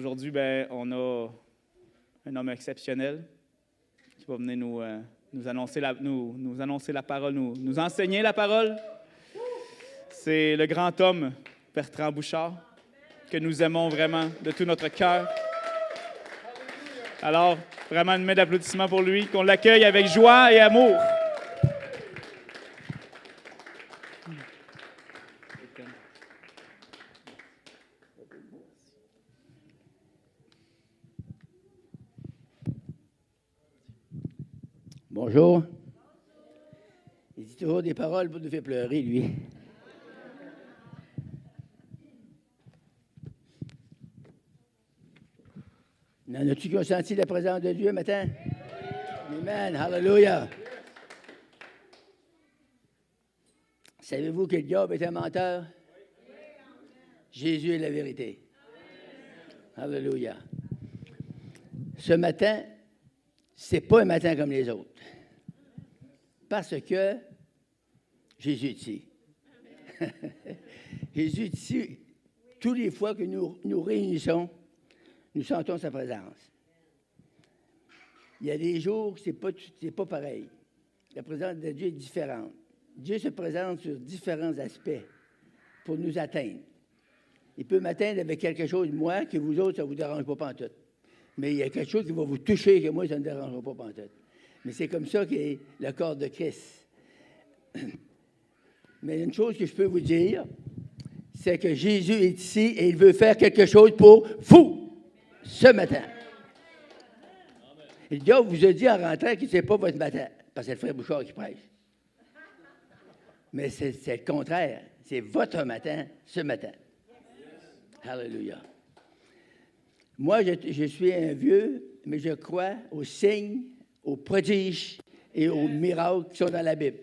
aujourd'hui, on a un homme exceptionnel qui va venir nous annoncer la parole, nous enseigner la parole. C'est le grand homme Bertrand Bouchard, que nous aimons vraiment de tout notre cœur. Alors, vraiment une main d'applaudissement pour lui, qu'on l'accueille avec joie et amour. Bonjour. Il dit toujours des paroles pour nous faire pleurer, lui. En as-tu qui ont senti la présence de Dieu matin? Amen. Hallelujah. Savez-vous que le diable est un menteur? Jésus est la vérité. Hallelujah. Ce matin, c'est pas un matin comme les autres. Parce que Jésus est ici. Jésus est ici. Toutes les fois que nous nous réunissons, nous sentons sa présence. Il y a des jours où c'est pas pareil. La présence de Dieu est différente. Dieu se présente sur différents aspects pour nous atteindre. Il peut m'atteindre avec quelque chose, moi, que vous autres, ça ne vous dérange pas pantoute. Mais il y a quelque chose qui va vous toucher, que moi, ça ne me dérangera pas pantoute. Mais c'est comme ça qu'est le corps de Christ. Mais une chose que je peux vous dire, c'est que Jésus est ici et il veut faire quelque chose pour vous ce matin. Et le diable vous a dit en rentrant que ce n'est pas votre matin, parce que c'est le frère Bouchard qui prêche. Mais c'est le contraire. C'est votre matin, ce matin. Hallelujah. Moi, je suis un vieux, mais je crois aux signes, aux prodiges et aux miracles qui sont dans la Bible.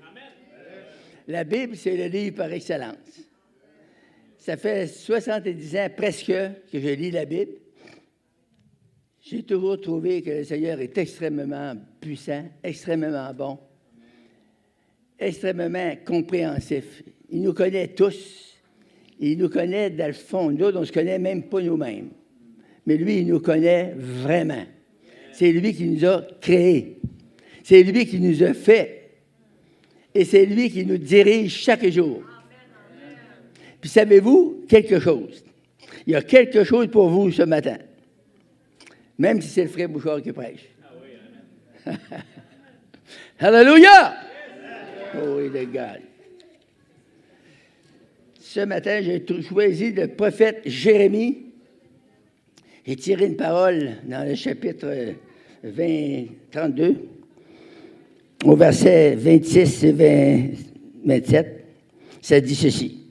La Bible, c'est le livre par excellence. Ça fait 70 ans presque que je lis la Bible. J'ai toujours trouvé que le Seigneur est extrêmement puissant, extrêmement bon, extrêmement compréhensif. Il nous connaît tous. Il nous connaît dans le fond. Nous, on ne se connaît même pas nous-mêmes. Mais lui, il nous connaît vraiment. C'est lui qui nous a créés. C'est lui qui nous a fait. Et c'est lui qui nous dirige chaque jour. Puis savez-vous quelque chose? Il y a quelque chose pour vous ce matin. Même si c'est le frère Bouchard qui prêche. Hallelujah! Oh, oui, de God. Ce matin, j'ai choisi le prophète Jérémie. J'ai tiré une parole dans le chapitre 32, au verset 26 et 27. Ça dit ceci.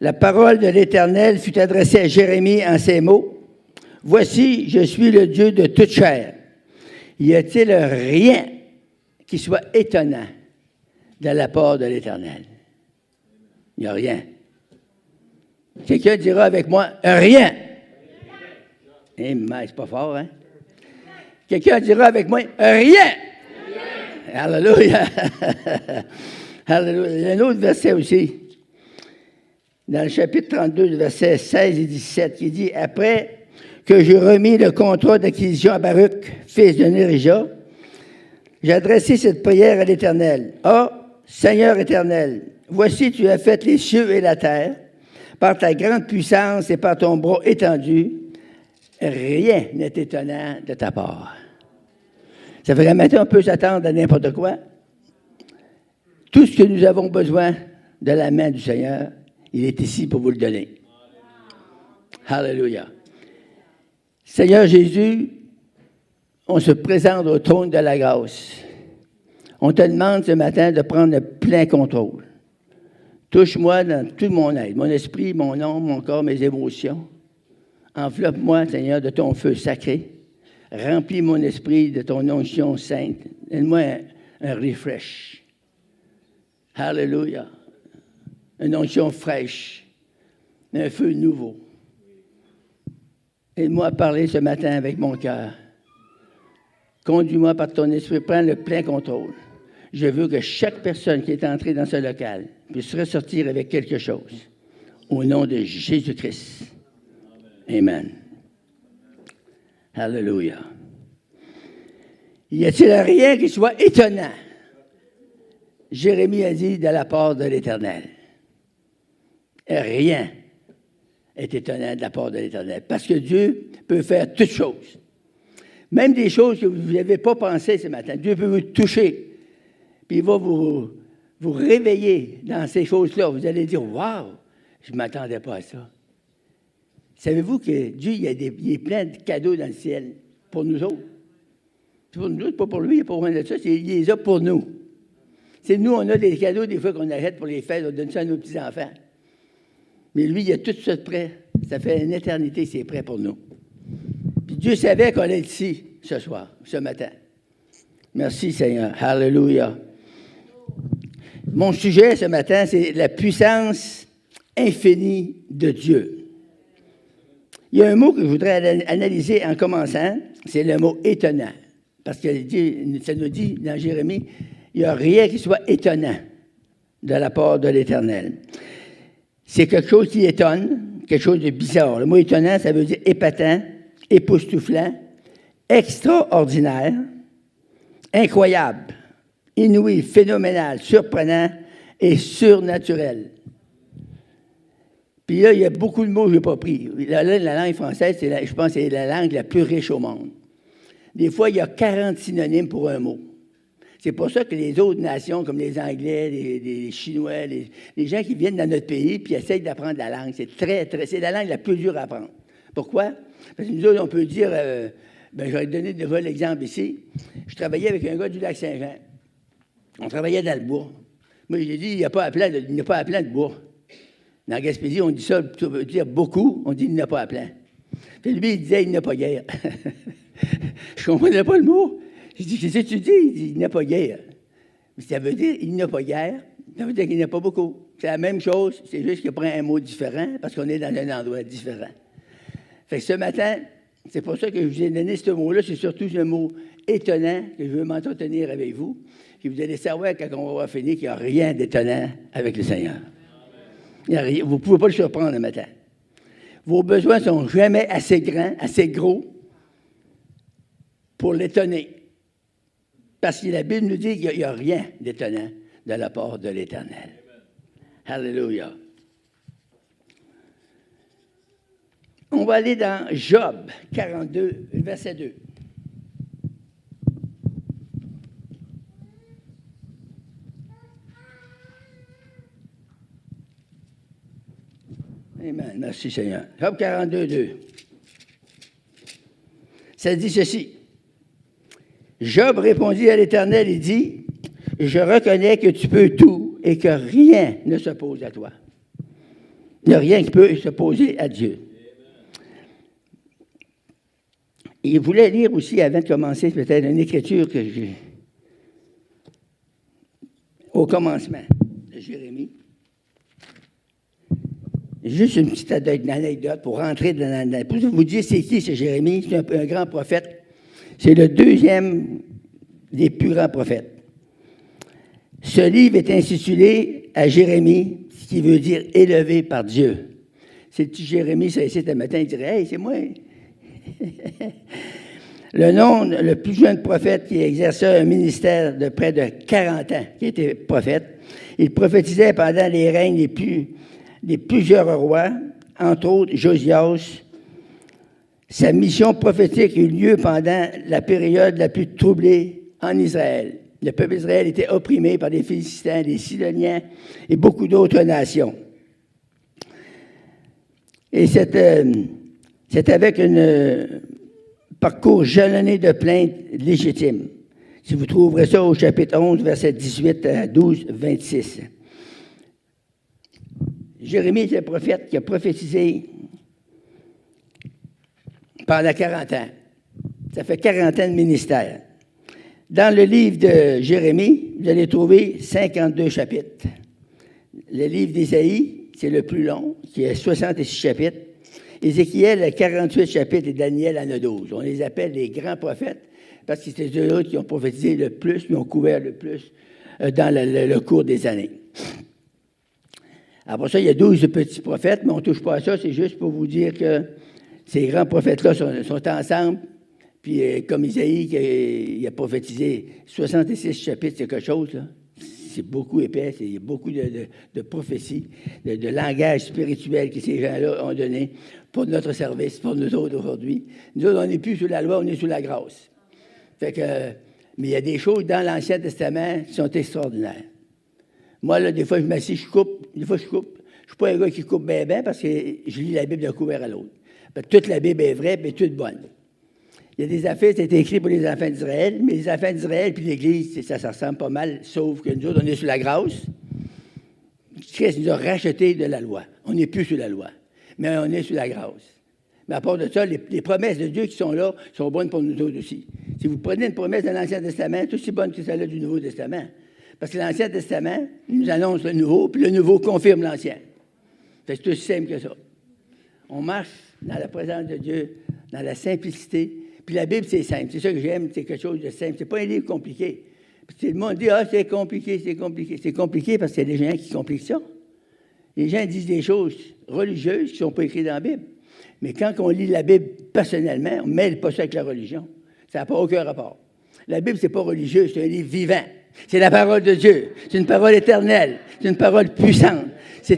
La parole de l'Éternel fut adressée à Jérémie en ces mots. Voici, je suis le Dieu de toute chair. Y a-t-il rien qui soit étonnant de la part de l'Éternel? Il n'y a rien. Quelqu'un dira avec moi, rien. Eh, mais c'est pas fort, hein? Quelqu'un dira avec moi, rien. Alléluia. Alléluia. Il y a un autre verset aussi, dans le chapitre 32, versets 16 et 17, qui dit, après que j'ai remis le contrat d'acquisition à Baruch, fils de Nérija, j'ai adressé cette prière à l'Éternel. « Ah, Seigneur éternel, voici tu as fait les cieux et la terre, par ta grande puissance et par ton bras étendu, rien n'est étonnant de ta part. » Ça fait qu'un matin, on peut s'attendre à n'importe quoi. Tout ce que nous avons besoin de la main du Seigneur, il est ici pour vous le donner. Hallelujah. Seigneur Jésus, on se présente au trône de la grâce. On te demande ce matin de prendre le plein contrôle. Touche-moi dans tout mon être, mon esprit, mon âme, mon corps, mes émotions. Enveloppe-moi, Seigneur, de ton feu sacré. Remplis mon esprit de ton onction sainte. Donne-moi un refresh. Hallelujah. Une onction fraîche. Un feu nouveau. Aide-moi à parler ce matin avec mon cœur. Conduis-moi par ton esprit. Prends le plein contrôle. Je veux que chaque personne qui est entrée dans ce local puisse ressortir avec quelque chose. Au nom de Jésus-Christ. Amen. Alléluia. Y a-t-il rien qui soit étonnant? Jérémie a dit de la part de l'Éternel. Rien est étonnant de la part de l'Éternel, parce que Dieu peut faire toutes choses. Même des choses que vous n'avez pas pensées ce matin. Dieu peut vous toucher, puis il va vous réveiller dans ces choses-là. Vous allez dire, « Wow, je ne m'attendais pas à ça. » Savez-vous que Dieu, il est plein de cadeaux dans le ciel pour nous autres? C'est pour nous autres, pas pour lui, pas pour rien de ça. Il les a pour nous. C'est nous, on a des cadeaux des fois qu'on achète pour les fêtes, on donne ça à nos petits-enfants. Mais lui, il a tout ça de prêt. Ça fait une éternité, c'est prêt pour nous. Puis Dieu savait qu'on est ici ce soir, ce matin. Merci Seigneur. Alléluia. Mon sujet ce matin, c'est la puissance infinie de Dieu. Il y a un mot que je voudrais analyser en commençant, c'est le mot étonnant. Parce que ça nous dit dans Jérémie, il n'y a rien qui soit étonnant de la part de l'Éternel. C'est quelque chose qui étonne, quelque chose de bizarre. Le mot étonnant, ça veut dire épatant, époustouflant, extraordinaire, incroyable, inouï, phénoménal, surprenant et surnaturel. Puis là, il y a beaucoup de mots que je n'ai pas pris. La langue française, je pense que c'est la langue la plus riche au monde. Des fois, il y a 40 synonymes pour un mot. C'est pour ça que les autres nations, comme les Anglais, les Chinois, les gens qui viennent dans notre pays puis essayent d'apprendre la langue, c'est la langue la plus dure à apprendre. Pourquoi? Parce que nous autres, on peut dire, je vais te donner l'exemple ici. Je travaillais avec un gars du Lac-Saint-Jean. On travaillait dans le bois. Moi, j'ai dit, il n'y a pas à plein de bois. Dans la Gaspésie, on dit ça, ça veut dire beaucoup, on dit il n'y en a pas à plein. Puis lui, il disait il n'y a pas guère. Je ne comprenais pas le mot. Je dis, qu'est-ce que tu dis? Il dit, il n'y a pas guère. Mais ça veut dire il n'y a pas guère, ça veut dire qu'il n'y a pas beaucoup. C'est la même chose, c'est juste qu'il prend un mot différent parce qu'on est dans un endroit différent. Fait que ce matin, c'est pour ça que je vous ai donné ce mot-là, c'est surtout un mot étonnant que je veux m'entretenir avec vous. Puis vous allez savoir quand on va finir qu'il n'y a rien d'étonnant avec le Seigneur. Vous ne pouvez pas le surprendre le matin. Vos besoins ne sont jamais assez grands, assez gros pour l'étonner. Parce que la Bible nous dit qu'il n'y a rien d'étonnant de la part de l'Éternel. Alléluia. On va aller dans Job 42, verset 2. Amen. Merci Seigneur. Job 42, 2. Ça dit ceci. Job répondit à l'Éternel et dit, « Je reconnais que tu peux tout et que rien ne s'oppose à toi. » Il n'y a rien qui peut s'opposer à Dieu. Et il voulait lire aussi, avant de commencer, peut-être une écriture que j'ai au commencement de Jérémie. Juste une petite anecdote pour rentrer dans... Pour vous dire c'est qui, c'est Jérémie. C'est un grand prophète. C'est le deuxième des plus grands prophètes. Ce livre est intitulé à Jérémie, ce qui veut dire « élevé par Dieu ». C'est le petit Jérémie, ça ici, le matin, il dirait « Hey, c'est moi! » Le nom, le plus jeune prophète qui exerçait un ministère de près de 40 ans, qui était prophète, il prophétisait pendant les règnes des plusieurs rois, entre autres Josias. Sa mission prophétique eut lieu pendant la période la plus troublée en Israël. Le peuple d'Israël était opprimé par les Philistins, les Sidoniens et beaucoup d'autres nations. Et c'est avec un parcours jalonné de plaintes légitimes. Si vous trouverez ça au chapitre 11, versets 18 à 12, 26. Jérémie est un prophète qui a prophétisé pendant 40 ans. Ça fait 40 ans de ministère. Dans le livre de Jérémie, vous allez trouver 52 chapitres. Le livre d'Ésaïe, c'est le plus long, qui a 66 chapitres. Ézéchiel a 48 chapitres et Daniel en a 12. On les appelle les grands prophètes parce que c'est eux qui ont prophétisé le plus, qui ont couvert le plus dans le cours des années. Après ça, il y a 12 petits prophètes, mais on ne touche pas à ça. C'est juste pour vous dire que ces grands prophètes-là sont ensemble Puis comme Isaïe, il a prophétisé 66 chapitres, c'est quelque chose, là. C'est beaucoup épais, il y a beaucoup de prophéties, de langage spirituel que ces gens-là ont donné pour notre service, pour nous autres aujourd'hui. Nous autres, on n'est plus sous la loi, on est sous la grâce. Fait que, mais il y a des choses dans l'Ancien Testament qui sont extraordinaires. Moi, là, des fois, je m'assieds, je coupe. Je ne suis pas un gars qui coupe bien parce que je lis la Bible d'un couvert à l'autre. Toute la Bible est vraie, mais toute bonne. Il y a des affaires, c'est écrit pour les enfants d'Israël, mais les enfants d'Israël puis l'Église, ça ressemble pas mal, sauf que nous autres, on est sous la grâce. Christ nous a rachetés de la loi. On n'est plus sous la loi, mais on est sous la grâce. Mais à part de ça, les promesses de Dieu qui sont là sont bonnes pour nous autres aussi. Si vous prenez une promesse de l'Ancien Testament, c'est aussi bonne que celle-là du Nouveau Testament. Parce que l'Ancien Testament nous annonce le Nouveau, puis le Nouveau confirme l'Ancien. C'est aussi simple que ça. On marche dans la présence de Dieu, dans la simplicité. Puis la Bible, c'est simple. C'est ça que j'aime, c'est quelque chose de simple. C'est pas un livre compliqué. Puis le monde dit, c'est compliqué, c'est compliqué. C'est compliqué parce qu'il y a des gens qui compliquent ça. Les gens disent des choses religieuses qui ne sont pas écrites dans la Bible. Mais quand on lit la Bible personnellement, on ne mêle pas ça avec la religion. Ça n'a pas aucun rapport. La Bible, ce n'est pas religieux, c'est un livre vivant. C'est la parole de Dieu. C'est une parole éternelle. C'est une parole puissante. C'est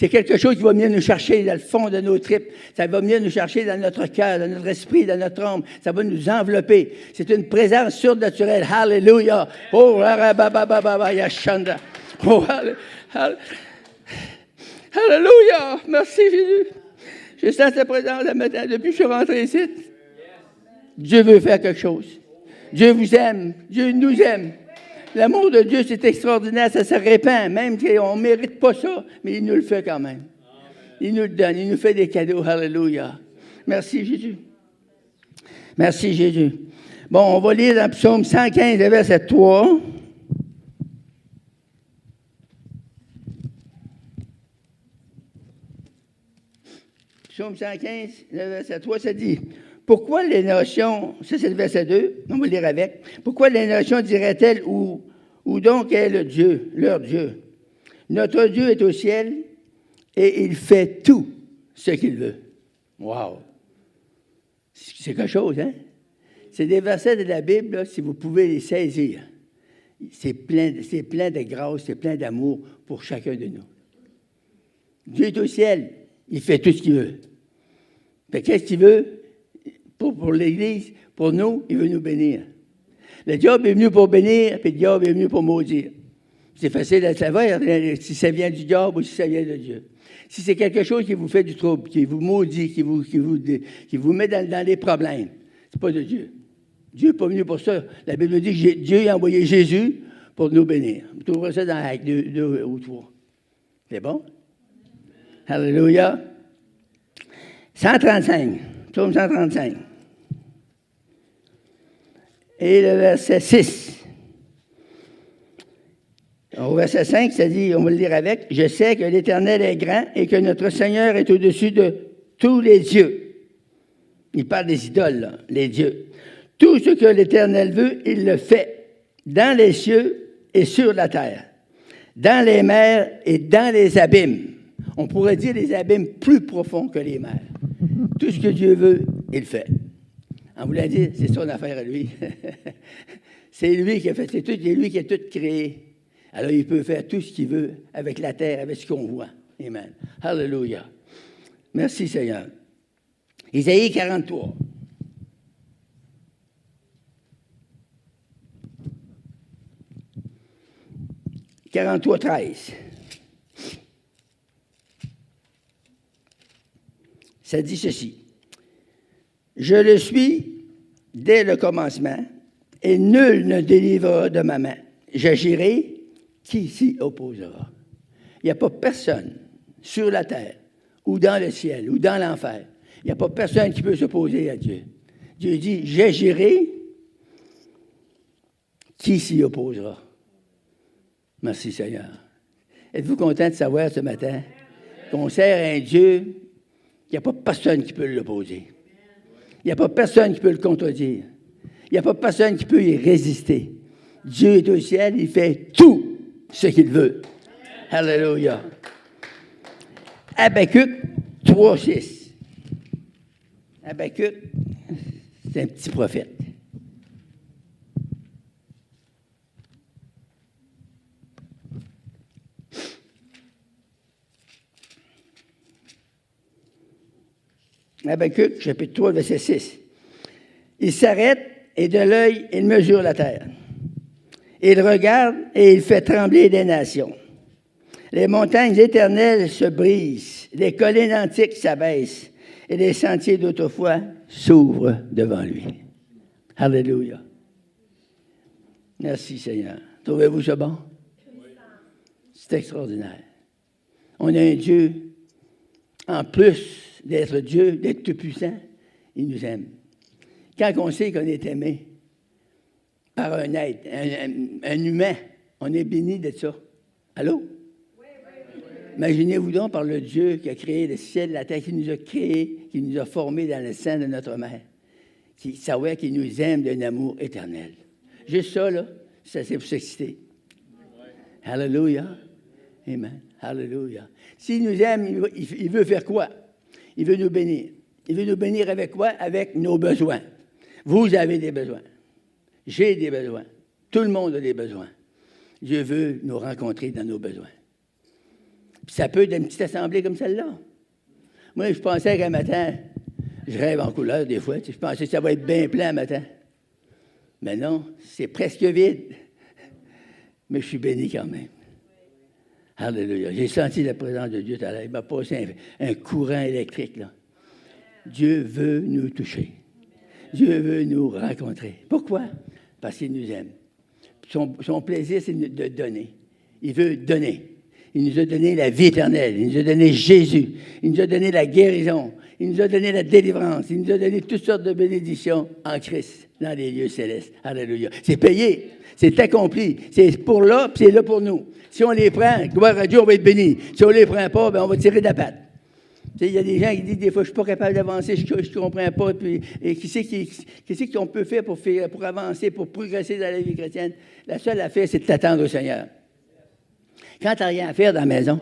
quelque chose qui va venir nous chercher dans le fond de nos tripes. Ça va venir nous chercher dans notre cœur, dans notre esprit, dans notre âme. Ça va nous envelopper. C'est une présence surnaturelle. Hallelujah. Oh, yashanda. Oh, hallelujah. Merci, Jésus. Je sens ta présence le matin. Depuis que je suis rentré ici, Dieu veut faire quelque chose. Dieu vous aime. Dieu nous aime. L'amour de Dieu, c'est extraordinaire, ça se répand, même qu'on ne mérite pas ça, mais il nous le fait quand même. Il nous le donne, il nous fait des cadeaux. Alléluia. Merci, Jésus. Merci, Jésus. Bon, on va lire dans Psaume 115, verset 3. Psaume 115, verset 3, ça dit... Pourquoi les nations, ça c'est le verset 2, on va lire avec. Pourquoi les nations diraient-elles, où donc est le Dieu, leur Dieu? Notre Dieu est au ciel et il fait tout ce qu'il veut. Wow! C'est quelque chose, hein? C'est des versets de la Bible, là, si vous pouvez les saisir. C'est plein de grâce, c'est plein d'amour pour chacun de nous. Dieu est au ciel, il fait tout ce qu'il veut. Mais qu'est-ce qu'il veut? Pour l'Église, pour nous, il veut nous bénir. Le diable est venu pour bénir, puis le diable est venu pour maudire. C'est facile à savoir si ça vient du diable ou si ça vient de Dieu. Si c'est quelque chose qui vous fait du trouble, qui vous maudit, qui vous met dans des problèmes, c'est pas de Dieu. Dieu n'est pas venu pour ça. La Bible dit que Dieu a envoyé Jésus pour nous bénir. Vous trouverez ça dans Actes 2 ou 3. C'est bon? Alléluia. 135. Psaume 135. Et le verset 6. Au verset 5, ça dit, on va le lire avec, « Je sais que l'Éternel est grand et que notre Seigneur est au-dessus de tous les dieux. » Il parle des idoles, là, les dieux. « Tout ce que l'Éternel veut, il le fait, dans les cieux et sur la terre, dans les mers et dans les abîmes. » On pourrait dire les abîmes plus profonds que les mers. Tout ce que Dieu veut, il le fait. En voulant dire, c'est son affaire à lui. C'est lui qui a fait, c'est lui qui a tout créé. Alors, il peut faire tout ce qu'il veut avec la terre, avec ce qu'on voit. Amen. Hallelujah. Merci, Seigneur. Isaïe 43. « 43, 13. Ça dit ceci. « Je le suis dès le commencement, et nul ne délivrera de ma main. J'agirai, qui s'y opposera? » Il n'y a pas personne sur la terre, ou dans le ciel, ou dans l'enfer. Il n'y a pas personne qui peut s'opposer à Dieu. Dieu dit, « J'agirai, qui s'y opposera? » Merci Seigneur. Êtes-vous content de savoir ce matin qu'on sert un Dieu? Il n'y a pas personne qui peut l'opposer. Il n'y a pas personne qui peut le contredire. Il n'y a pas personne qui peut y résister. Dieu est au ciel, il fait tout ce qu'il veut. Alléluia. Habakkuk 3, 6. Habakkuk, C'est un petit prophète. Habakkuk, chapitre 3, verset 6. Il s'arrête et de l'œil, il mesure la terre. Il regarde et il fait trembler les nations. Les montagnes éternelles se brisent, les collines antiques s'abaissent et les sentiers d'autrefois s'ouvrent devant lui. Alléluia. Merci Seigneur. Trouvez-vous ça bon? C'est extraordinaire. On a un Dieu, en plus d'être Dieu, d'être tout-puissant, il nous aime. Quand on sait qu'on est aimé par un être, un humain, on est béni de ça. Allô? Imaginez-vous donc par le Dieu qui a créé le ciel, la terre, qui nous a créés, qui nous a formés dans le sein de notre mère, qui savait qu'il nous aime d'un amour éternel. Juste ça, là, ça c'est pour s'exciter. Alléluia. Amen. Alléluia. S'il nous aime, il veut faire quoi? Il veut nous bénir. Il veut nous bénir avec quoi? Avec nos besoins. Vous avez des besoins. J'ai des besoins. Tout le monde a des besoins. Dieu veut nous rencontrer dans nos besoins. Puis ça peut être une petite assemblée comme celle-là. Moi, je pensais qu'un matin, je rêve en couleur des fois, je pensais que ça va être bien plein un matin. Mais non, c'est presque vide. Mais je suis béni quand même. Alléluia. J'ai senti la présence de Dieu tout à l'heure. Il m'a passé un courant électrique, là. Dieu veut nous toucher. Dieu veut nous rencontrer. Pourquoi? Parce qu'il nous aime. Son plaisir, c'est de donner. Il veut donner. Il nous a donné la vie éternelle. Il nous a donné Jésus. Il nous a donné la guérison. Il nous a donné la délivrance. Il nous a donné toutes sortes de bénédictions en Christ, dans les lieux célestes. Alléluia. C'est payé. C'est accompli. C'est pour là, puis c'est là pour nous. Si on les prend, gloire à Dieu, on va être béni. Si on ne les prend pas, bien, on va tirer de la patte. Il y a des gens qui disent des fois, je ne suis pas capable d'avancer, je ne comprends pas. Puis, et qu'est-ce qu'on peut faire pour avancer, pour progresser dans la vie chrétienne? La seule affaire, c'est de t'attendre au Seigneur. Quand tu n'as rien à faire dans la maison,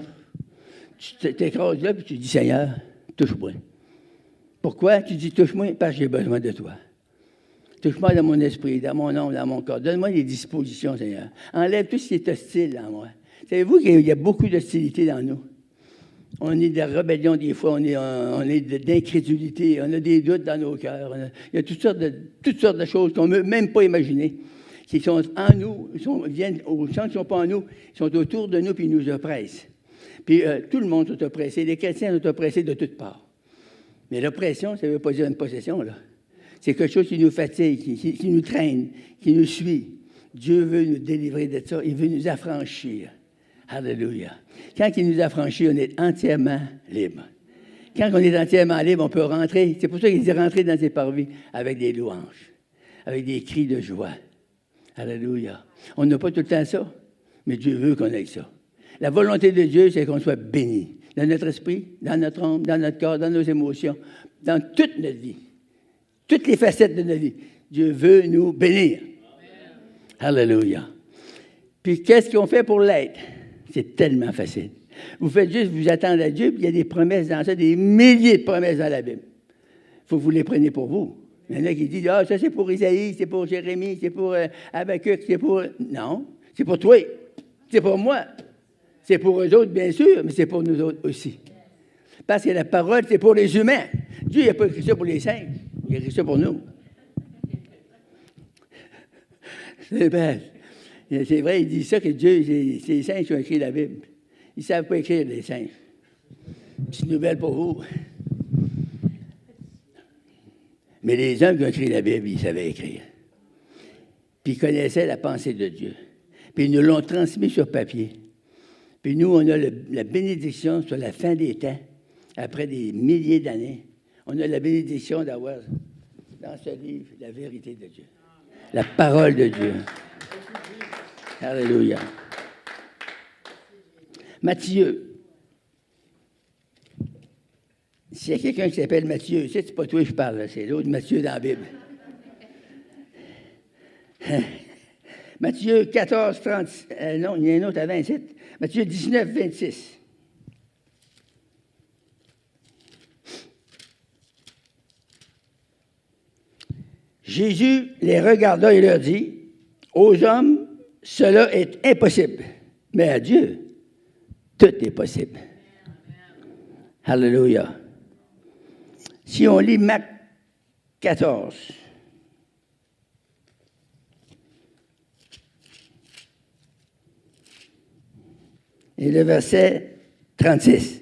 tu t'écrases là, puis tu dis, Seigneur, touche-moi. Pourquoi? Tu dis, touche-moi, parce que j'ai besoin de toi. Touche-moi dans mon esprit, dans mon âme, dans mon corps. Donne-moi des dispositions, Seigneur. Enlève tout ce qui est hostile en moi. Savez-vous qu'il y a beaucoup d'hostilité dans nous? On est de rébellion des fois, on est d'incrédulité, on a des doutes dans nos cœurs. Il y a toutes sortes de choses qu'on ne peut même pas imaginer, qui sont en nous, viennent au sens qu'ils ne sont pas en nous, ils sont autour de nous puis ils nous oppressent. Puis tout le monde est oppressé, les chrétiens sont oppressés de toutes parts. Mais l'oppression, ça ne veut pas dire une possession, là. C'est quelque chose qui nous fatigue, qui nous traîne, qui nous suit. Dieu veut nous délivrer de ça, il veut nous affranchir. Alléluia. Quand il nous affranchit, on est entièrement libre. Quand on est entièrement libre, on peut rentrer. C'est pour ça qu'il dit rentrer dans ses parvis avec des louanges, avec des cris de joie. Alléluia. On n'a pas tout le temps ça, mais Dieu veut qu'on ait ça. La volonté de Dieu, c'est qu'on soit béni dans notre esprit, dans notre âme, dans notre corps, dans nos émotions, dans toute notre vie. Toutes les facettes de notre vie. Dieu veut nous bénir. Amen. Alléluia. Puis qu'est-ce qu'on fait pour l'être? C'est tellement facile. Vous faites juste vous attendre à Dieu, puis il y a des promesses dans ça, des milliers de promesses dans la Bible. Il faut que vous les preniez pour vous. Il y en a qui disent, ça c'est pour Isaïe, c'est pour Jérémie, c'est pour Habakkuk, c'est pour... Non, c'est pour toi, c'est pour moi. C'est pour eux autres, bien sûr, mais c'est pour nous autres aussi. Parce que la parole, c'est pour les humains. Dieu n'a pas écrit ça pour les saints, il a écrit ça pour nous. C'est belle. C'est vrai, il dit ça que Dieu, c'est les saints qui ont écrit la Bible. Ils ne savent pas écrire, les saints. Petite nouvelle pour vous. Mais les hommes qui ont écrit la Bible, ils savaient écrire. Puis ils connaissaient la pensée de Dieu. Puis ils nous l'ont transmis sur papier. Puis nous, on a la bénédiction sur la fin des temps, après des milliers d'années. On a la bénédiction d'avoir dans ce livre la vérité de Dieu. La parole de Dieu. Alléluia. Matthieu. S'il y a quelqu'un qui s'appelle Matthieu, c'est pas toi que je parle, c'est l'autre Matthieu dans la Bible. Matthieu 14, 30. Non, il y a un autre à 27. Matthieu 19, 26. Jésus les regarda et leur dit, « Aux hommes, cela est impossible, mais à Dieu, tout est possible. » Alléluia. Si on lit Marc 14, et le verset 36,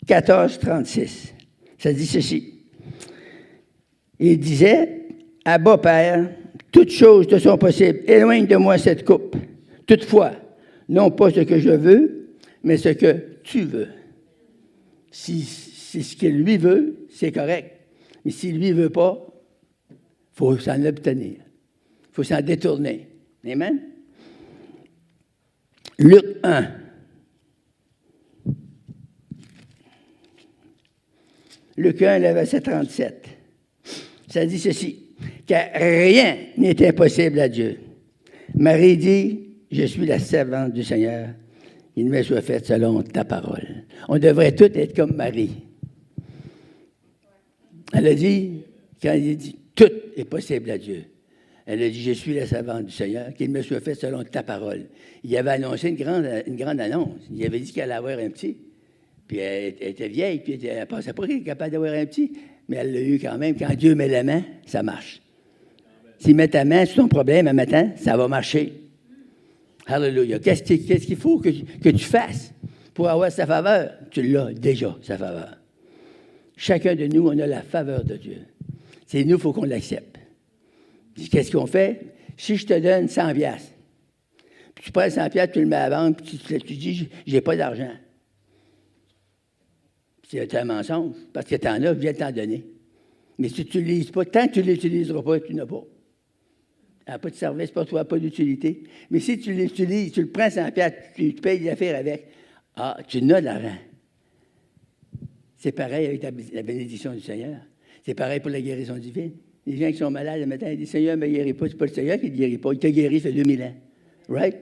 14, 36, ça dit ceci. Il disait, « Abba, Père, toutes choses te sont possibles, éloigne de moi cette coupe. Toutefois, non pas ce que je veux, mais ce que tu veux. » Si ce qu'il lui veut, c'est correct. Mais s'il lui veut pas, il faut s'en obtenir. Il faut s'en détourner. Amen? Luc 1. Luc 1, le verset 37. Ça dit ceci, « Car rien n'est impossible à Dieu. » Marie dit, « Je suis la servante du Seigneur. Il me soit fait selon ta parole. » On devrait tous être comme Marie. Elle a dit, quand il dit, « Tout est possible à Dieu. » Elle a dit, « Je suis la servante du Seigneur. Qu'il me soit fait selon ta parole. » Il avait annoncé une grande annonce. Il avait dit qu'elle allait avoir un petit. Puis elle était vieille, puis elle ne pensait pas qu'elle était capable d'avoir un petit. Mais elle l'a eu quand même. Quand Dieu met la main, ça marche. S'il met ta main sur ton problème un matin, ça va marcher. Alléluia. Qu'est-ce qu'il faut que tu fasses pour avoir sa faveur? Tu l'as déjà, sa faveur. Chacun de nous, on a la faveur de Dieu. C'est nous, il faut qu'on l'accepte. Puis qu'est-ce qu'on fait? Si je te donne 100 piastres, puis tu prends 100 piastres, tu le mets à la banque, puis tu dis, j'ai pas d'argent. C'est un mensonge, parce que tu en as, viens t'en donner. Mais si tu ne l'utilises pas, tant que tu ne l'utiliseras pas, tu n'as pas. Elle n'a pas de service pour toi, pas d'utilité. Mais si tu l'utilises, tu le prends 100 piastres, tu payes l'affaire avec, tu n'as de l'argent. C'est pareil avec la bénédiction du Seigneur. C'est pareil pour la guérison divine. Les gens qui sont malades le matin, ils disent, Seigneur ne me guérit pas. C'est pas le Seigneur qui ne te guérit pas. Il t'a guéri, ça fait 2000 ans. Right?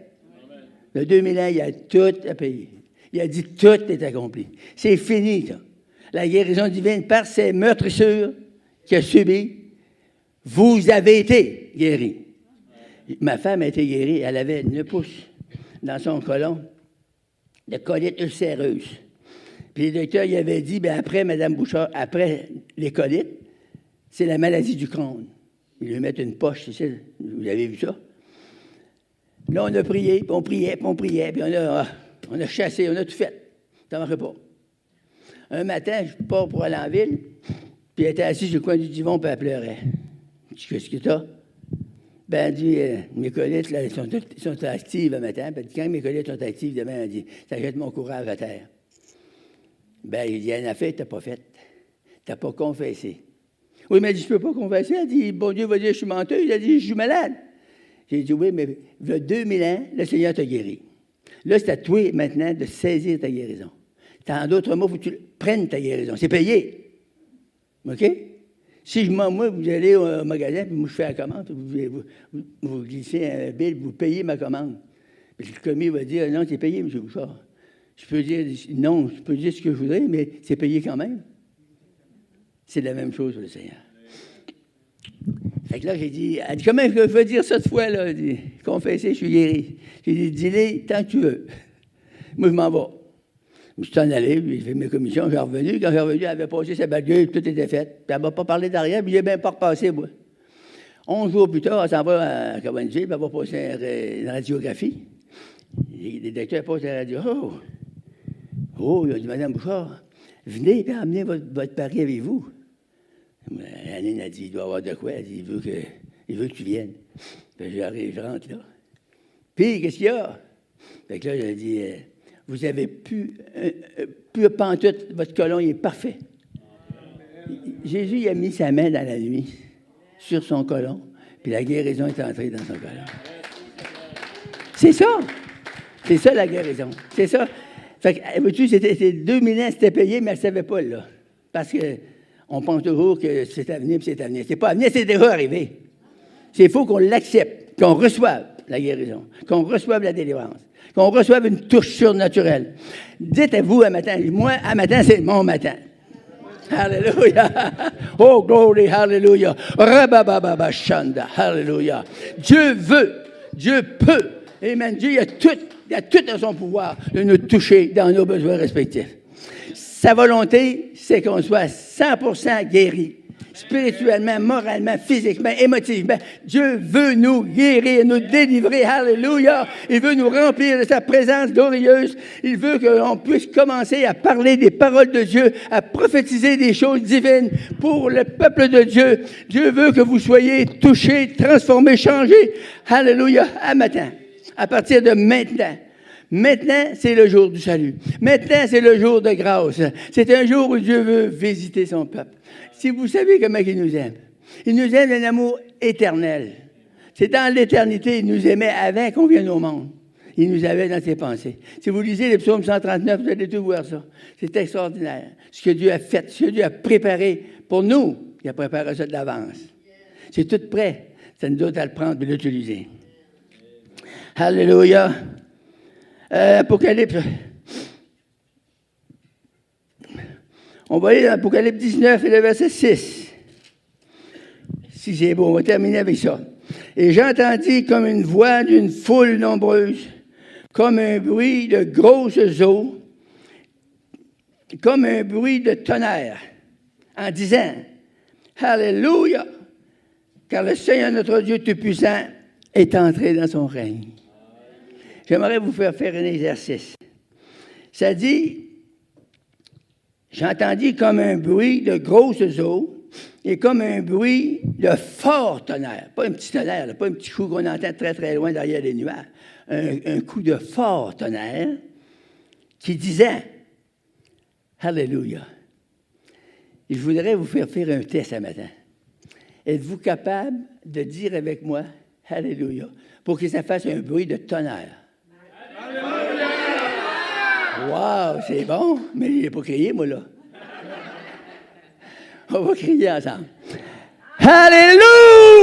Amen. Le 2000 ans, il a tout à payer. Il a dit, tout est accompli. C'est fini, ça. La guérison divine, par ces meurtrissures qu'il a subies, vous avez été guéris. Ma femme a été guérie. Elle avait 9 pouces dans son côlon de colite ulcéreuse. Puis le docteur, il avait dit, après, Mme Bouchard, après les colites, c'est la maladie du Crohn. Ils lui mettent une poche, c'est ça. Vous avez vu ça? Là, on a prié, puis on priait, puis on priait, puis on a chassé, on a tout fait. Ça ne marchait pas. Un matin, je pars pour aller en ville, puis elle était assise sur le coin du divan, puis elle pleurait. Je dis, qu'est-ce que t'as? Elle dit, mes colites, là, sont actives le matin. Puis quand mes colites sont actives, demain, elle dit, ça jette mon courage à terre. Il dit, il y a une affaire que tu n'as pas faite. Tu n'as pas confessé. Oui, mais elle dit, je ne peux pas confesser. Elle dit, bon Dieu va dire, je suis menteuse. Il a dit, je suis malade. J'ai dit, oui, mais il y a 2000 ans, le Seigneur t'a guéri. Là, c'est à toi maintenant de saisir ta guérison. En d'autres mots, il faut que tu prennes ta guérison. C'est payé. OK? Si moi, vous allez au magasin, puis moi, je fais la commande, vous glissez un bill, vous payez ma commande. Puis le commis va dire, non, c'est payé, M. Bouchard. Je peux dire, non, je peux dire ce que je voudrais, mais c'est payé quand même. C'est la même chose pour le Seigneur. Fait que là, j'ai dit, elle dit, comment je veux dire ça de fois, là? Elle dit, confessez, je suis guéri. J'ai dit, dis-le tant que tu veux. Moi, je m'en vais. Je suis en allé, j'ai fait mes commissions, j'ai revenu. Quand j'ai revenu, elle avait passé sa baguette, tout était fait. Puis elle ne m'a pas parlé d'arrière, puis j'ai même pas repassé, moi. 11 jours plus tard, elle s'en va à Cabanville, puis elle va passer une radiographie. Les docteurs passent la radio. Oh, il a dit, Mme Bouchard, venez, puis amenez votre pari avec vous. Aline a dit, il doit y avoir de quoi. Elle dit, il veut que tu viennes. Puis j'arrive, je rentre là. Puis, qu'est-ce qu'il y a? Fait que là, j'ai dit, vous avez plus pantoute, votre côlon, il est parfait. Jésus, il a mis sa main dans la nuit sur son côlon, puis la guérison est entrée dans son côlon. C'est ça. C'est ça, la guérison. C'est ça. Fait que, vois-tu, c'était 2000 ans, c'était payé, mais elle ne savait pas, là. Parce qu'on pense toujours que c'est à venir, puis c'est à venir. C'est pas à venir, c'est déjà arrivé. Il faut qu'on l'accepte, qu'on reçoive la guérison, qu'on reçoive la délivrance, qu'on reçoive une touche surnaturelle. Dites à vous un matin, moi, un matin, c'est mon matin. Alléluia. Oh, glory, hallelujah. Rabababa shanda, hallelujah. Dieu veut, Dieu peut. Amen. Dieu, il a tout à son pouvoir de nous toucher dans nos besoins respectifs. Sa volonté, c'est qu'on soit 100% guéri. Spirituellement, moralement, physiquement, émotivement. Dieu veut nous guérir, nous délivrer. Alléluia. Il veut nous remplir de sa présence glorieuse. Il veut qu'on puisse commencer à parler des paroles de Dieu, à prophétiser des choses divines pour le peuple de Dieu. Dieu veut que vous soyez touchés, transformés, changés. Alléluia. À matin. À partir de maintenant. Maintenant, c'est le jour du salut. Maintenant, c'est le jour de grâce. C'est un jour où Dieu veut visiter son peuple. Si vous savez comment il nous aime d'un amour éternel. C'est dans l'éternité, il nous aimait avant qu'on vienne au monde. Il nous avait dans ses pensées. Si vous lisez les psaumes 139, vous allez tout voir ça. C'est extraordinaire. Ce que Dieu a fait, ce que Dieu a préparé pour nous, il a préparé ça de l'avance. C'est tout prêt. Ça nous doit à le prendre et l'utiliser. Alléluia. Apocalypse. On va aller dans l'Apocalypse 19 et le verset 6. Si c'est beau, on va terminer avec ça. Et j'entendis comme une voix d'une foule nombreuse, comme un bruit de grosses eaux, comme un bruit de tonnerre, en disant, Alléluia, car le Seigneur notre Dieu Tout-Puissant est entré dans son règne. J'aimerais vous faire un exercice. Ça dit, j'entendis comme un bruit de grosses eaux et comme un bruit de fort tonnerre. Pas un petit tonnerre, là, pas un petit coup qu'on entend très, très loin derrière les nuages. Un coup de fort tonnerre qui disait, Alléluia. Et je voudrais vous faire un test ce matin. Êtes-vous capable de dire avec moi, Alléluia, pour que ça fasse un bruit de tonnerre? Wow, c'est bon, mais je n'ai pas crié, moi, là. On va crier ensemble. Alléluia!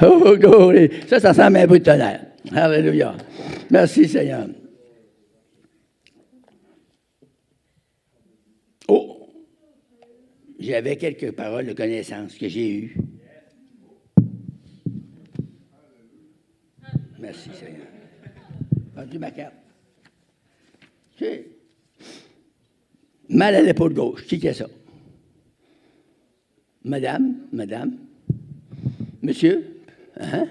Oh, glory! Ça ressemble à un bruit de tonnerre. Alléluia. Merci, Seigneur. Oh! J'avais quelques paroles de connaissance que j'ai eues. Merci, Seigneur. Perdu ma carte. J'ai mal à l'épaule gauche. Qui a ça? Madame, monsieur, hein?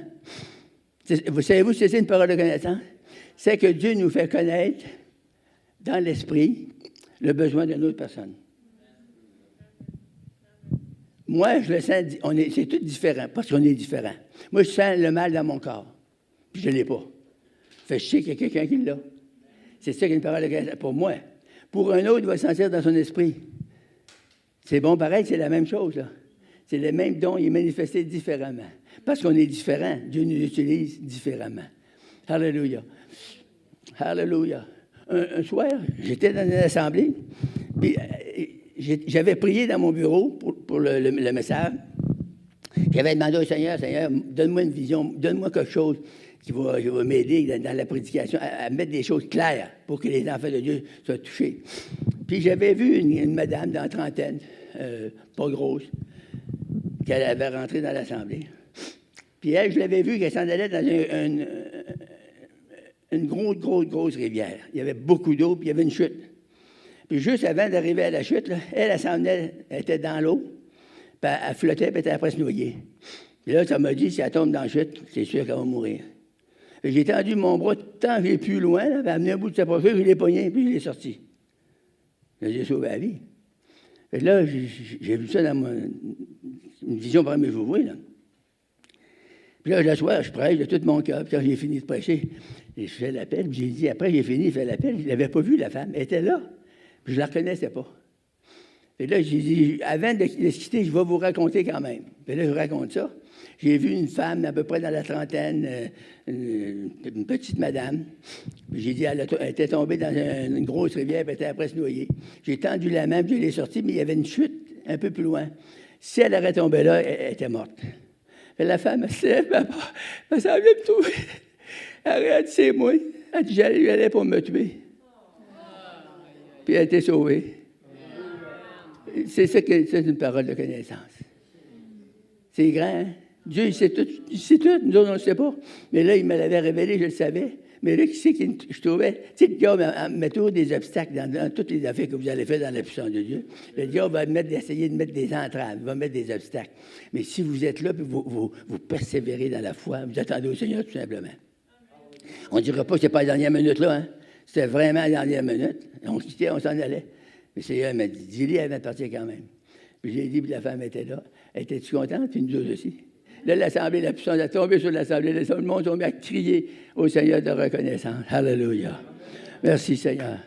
Vous savez-vous ce que c'est une parole de connaissance? C'est que Dieu nous fait connaître dans l'esprit le besoin d'une autre personne. Moi, je le sens, c'est tout différent, parce qu'on est différent. Moi, je sens le mal dans mon corps, puis je ne l'ai pas. Fait que je sais qu'il y a quelqu'un qui l'a. C'est ça qu'une parole de connaissance pour moi. Pour un autre, il va le sentir dans son esprit. C'est bon, pareil, c'est la même chose, là. C'est le même don, il est manifesté différemment. Parce qu'on est différent, Dieu nous utilise différemment. Alléluia. Alléluia. Un soir, j'étais dans une assemblée, puis j'avais prié dans mon bureau pour le message. J'avais demandé au Seigneur, donne-moi une vision, donne-moi quelque chose qui va m'aider dans la prédication à mettre des choses claires pour que les enfants de Dieu soient touchés. Puis j'avais vu une madame dans la trentaine, pas grosse, qu'elle avait rentré dans l'assemblée. Puis elle, je l'avais vue qu'elle s'en allait dans une grosse rivière. Il y avait beaucoup d'eau, puis il y avait une chute. Puis juste avant d'arriver à la chute, là, elle s'en venait, elle était dans l'eau, puis elle flottait, puis elle était après se noyer. Puis là, ça m'a dit, si elle tombe dans la chute, c'est sûr qu'elle va mourir. Puis j'ai tendu mon bras tant que j'ai plus loin, là, puis elle a amené un bout de sa poitrine, je l'ai pogné, puis je l'ai sorti. Là, j'ai sauvé la vie. Et là, j'ai vu ça dans une vision par mes jouets, là. Puis là, le soir, je prêche de tout mon cœur. Puis quand j'ai fini de prêcher, je fais l'appel. Puis j'ai dit, après, j'ai fini, je fais l'appel. Je ne l'avais pas vue, la femme. Elle était là. Puis je ne la reconnaissais pas. Et là, j'ai dit, avant de se quitter, je vais vous raconter quand même. Puis là, je raconte ça. J'ai vu une femme à peu près dans la trentaine, une petite madame. Puis j'ai dit, elle était tombée dans une grosse rivière, puis elle était après se noyer. J'ai tendu la main, puis je l'ai sortie, mais il y avait une chute un peu plus loin. Si elle aurait tombé là, elle était morte. Puis la femme, elle se lève, elle s'en vient me trouver. Elle dit, c'est moi. Elle dit, j'allais pour me tuer. Puis elle a été sauvée. c'est ça que c'est une parole de connaissance. C'est grand, hein? Dieu, il sait tout. Il sait tout. Nous autres, on ne le sait pas. Mais là, il me l'avait révélé, je le savais. Mais là, qui c'est que je trouvais? Tu sais, le diable met toujours des obstacles dans toutes les affaires que vous allez faire dans la puissance de Dieu. Le diable va essayer de mettre des entraves, il va mettre des obstacles. Mais si vous êtes là, puis vous persévérez dans la foi, vous attendez au Seigneur, tout simplement. On ne dira pas que ce n'est pas la dernière minute, là. Hein? C'était vraiment la dernière minute. On quittait, on s'en allait. Mais le Seigneur m'a dit, dis-lui, elle va partir quand même. Puis j'ai dit, puis la femme était là. Elle était-tu contente? Puis nous autres aussi. Là, l'Assemblée, la puissance a tombé sur l'Assemblée. Le monde a mis à crier au Seigneur de reconnaissance. Alléluia. Merci, Seigneur.